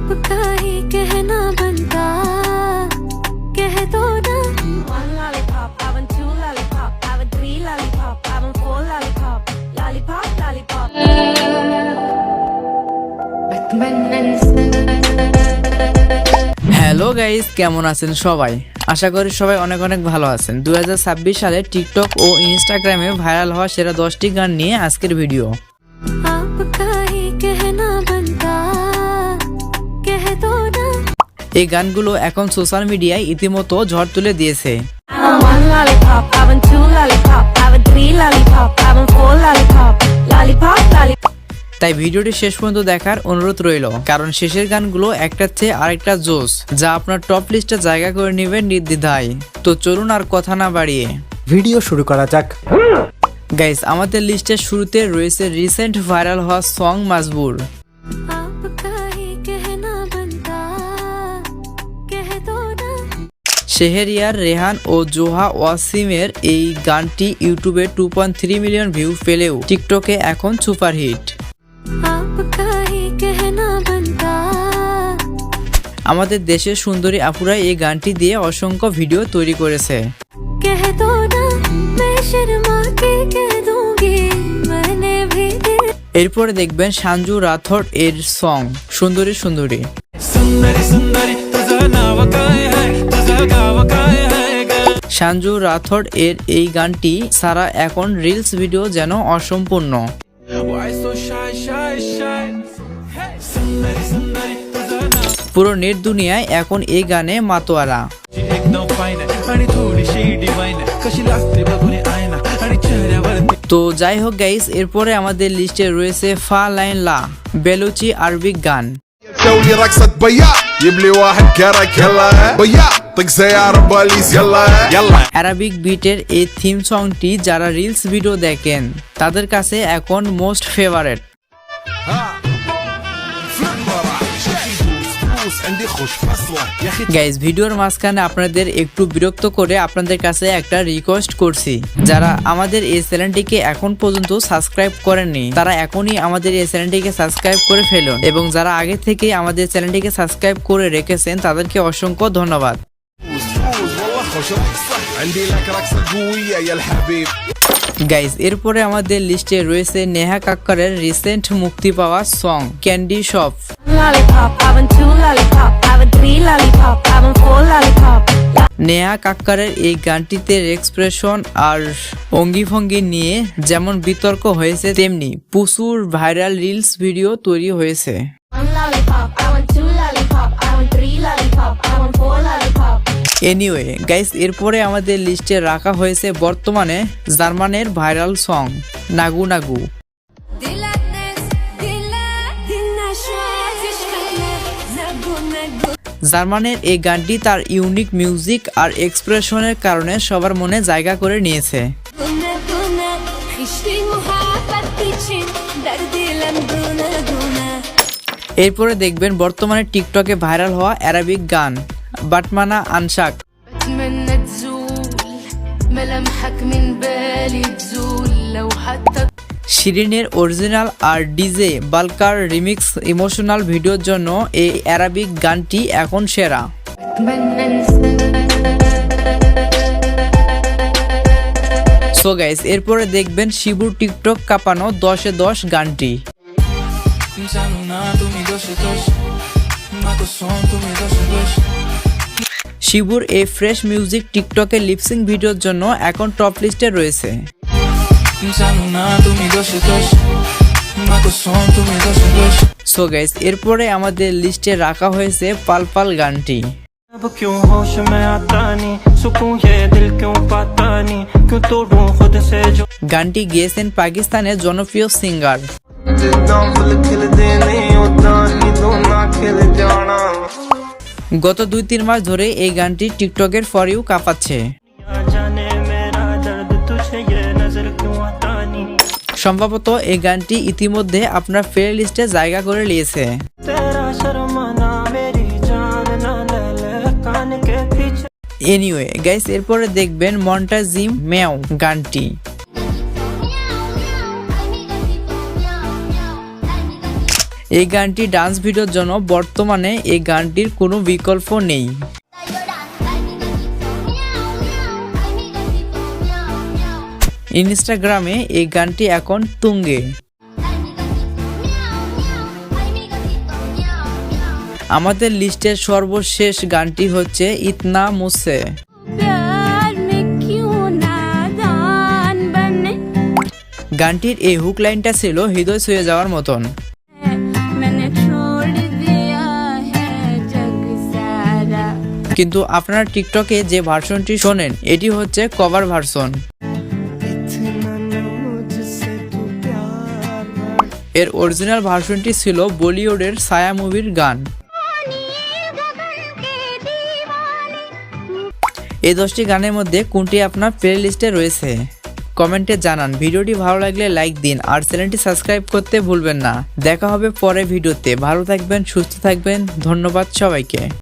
आपका ही कहना बनता, कह दो ना। One lollipop, I want two lollipop, I want three lollipop, I want four lollipop, lollipop, lollipop. Hello guys, কেমন আছেন সবাই? আশা করি সবাই অনেক অনেক ভালো আছেন। 2026 সালে টিকটক ও ইনস্টাগ্রামে ভাইরাল হওয়া সেরা 10টি গান নিয়ে আজকের ভিডিও। এই গানগুলো এখন সোশ্যাল মিডিয়ায় ইতিমধ্যে ঝড় তুলে দিয়েছে। তাই ভিডিওটি শেষ পর্যন্ত দেখার অনুরোধ রইল, কারণ শেষের গানগুলো একটার চেয়ে আরেকটা জোস, যা আপনার টপ লিস্টে জায়গা করে নেবে নির্দ্বিধায়। তো চলুন আর কথা না বাড়িয়ে ভিডিও শুরু করা যাক। গাইস, আমাদের লিস্টের শুরুতে রয়েছে রিসেন্ট ভাইরাল হওয়া সং মাজবুর। শেহরিয়ার, রেহান ও জোহা ওয়াসিমের এই গানটি ইউটিউবে 2.3 মিলিয়ন ভিউ পেলেও টিকটকে এখন সুপারহিট। আমাদের দেশের সুন্দরী আপুরা এই গানটি দিয়ে অসংখ্য ভিডিও তৈরি করেছে। এরপরে দেখবেন সঞ্জু রাথোড এর সং সুন্দরী সুন্দরী। সঞ্জু রাথোড এর এই গানটি ছাড়া এখন রিলস ভিডিও যেন অসম্পূর্ণ। পুরো নেট দুনিয়ায় এখন এই গানে মাতোয়ারা। তো যাই হোক গাইস, এরপরে আমাদের লিস্টে রয়েছে ফা লাইন লা, বেলুচি আরবিক গান। আরবিক বিটের এই থিম সংটি যারা রিলস ভিডিও দেখেন তাদের কাছে এখন মোস্ট ফেভারিট। গাইস, ভিডিওর মাঝখানে আপনাদের একটু বিরক্ত করে আপনাদের কাছে একটা রিকোয়েস্ট করছি, যারা আমাদের এই চ্যানেলটিকে এখন পর্যন্ত সাবস্ক্রাইব করেননি তারা এখনই আমাদের এই চ্যানেলটিকে সাবস্ক্রাইব করে ফেলুন, এবং যারা আগে থেকে আমাদের চ্যানেলটিকে সাবস্ক্রাইব করে রেখেছেন তাদেরকে অসংখ্য ধন্যবাদ। গাইজ, এরপরে আমাদের লিস্টে রয়েছে নেহা কাক্করের রিসেন্ট মুক্তি পাওয়া সং ক্যান্ডি শপ। নেহা কাক্করের এই গানটিতে এক্সপ্রেশন আর অঙ্গিভঙ্গি নিয়ে যেমন বিতর্ক হয়েছে, তেমনি প্রচুর ভাইরাল রিলস ভিডিও তৈরি হয়েছে। এনিওয়ে গাইস, এরপরে আমাদের লিস্টে রাখা হয়েছে বর্তমানে জার্মানের ভাইরাল সং নাগু নাগু। জার্মানের এই গানটি তার ইউনিক মিউজিক আর এক্সপ্রেশনের কারণে সবার মনে জায়গা করে নিয়েছে। এরপরে দেখবেন বর্তমানে টিকটকে ভাইরাল হওয়া আরবিক গান বাটমানা আনশাক। শিরিনের অরিজিনাল আর ডিজে বালকার রিমিক্স ইমোশনাল ভিডিওর জন্য এই আরবিক গানটি এখন সেরা। সো গাইস, এরপরে দেখবেন শিবুর টিকটক কাঁপানো 10-এ 10 গানটি। শিবুর এই ফ্রেশ মিউজিক টিকটকে লিপসিং ভিডিওর জন্য এখন টপ লিস্টে রয়েছে। সো গাইস, এরপরে আমাদের লিস্টে রাখা হয়েছে পাল পাল গানটি। গানটি গেয়েছেন পাকিস্তানের জনপ্রিয় সিঙ্গার। গত 2-3 মাস ধরে এই গানটি টিকটকের ফর ইউ কাঁপাচ্ছে। সম্ভবত এই গানটি ইতিমধ্যে আপনার প্লে লিস্টে জায়গা করে নিয়েছে। এনিওয়ে গাইস, এরপরে দেখবেন মন্টা জিম ম্যাও গানটি। এই গানটি ডান্স ভিডিওর জন্য বর্তমানে এই গানটির কোনো বিকল্প নেই। ইনস্টাগ্রামে এই গানটি এখন তুঙ্গে। আমাদের লিস্টের সর্বশেষ গানটি হচ্ছে ইতনা মুঝসে। प्यार में क्यों नादान बने গানটির এই হুক লাইনটা ছিল হৃদয় ছুঁয়ে যাওয়ার মতন। मैंने छोड़ दिया है जग सारा কিন্তু আপনারা টিকটকে যে ভার্সনটি শোনেন এটি হচ্ছে কভার ভার্সন। এর অরিজিনাল ভার্সনটি ছিল বলিউডের ছায়া মুভির গান। এই 10টি গানের মধ্যে কোনটি আপনার প্লে লিস্টে রয়েছে কমেন্টে জানান। ভিডিওটি ভালো লাগলে লাইক দিন আর চ্যানেলটি সাবস্ক্রাইব করতে ভুলবেন না। দেখা হবে পরের ভিডিওতে। ভালো থাকবেন, সুস্থ থাকবেন। ধন্যবাদ সবাইকে।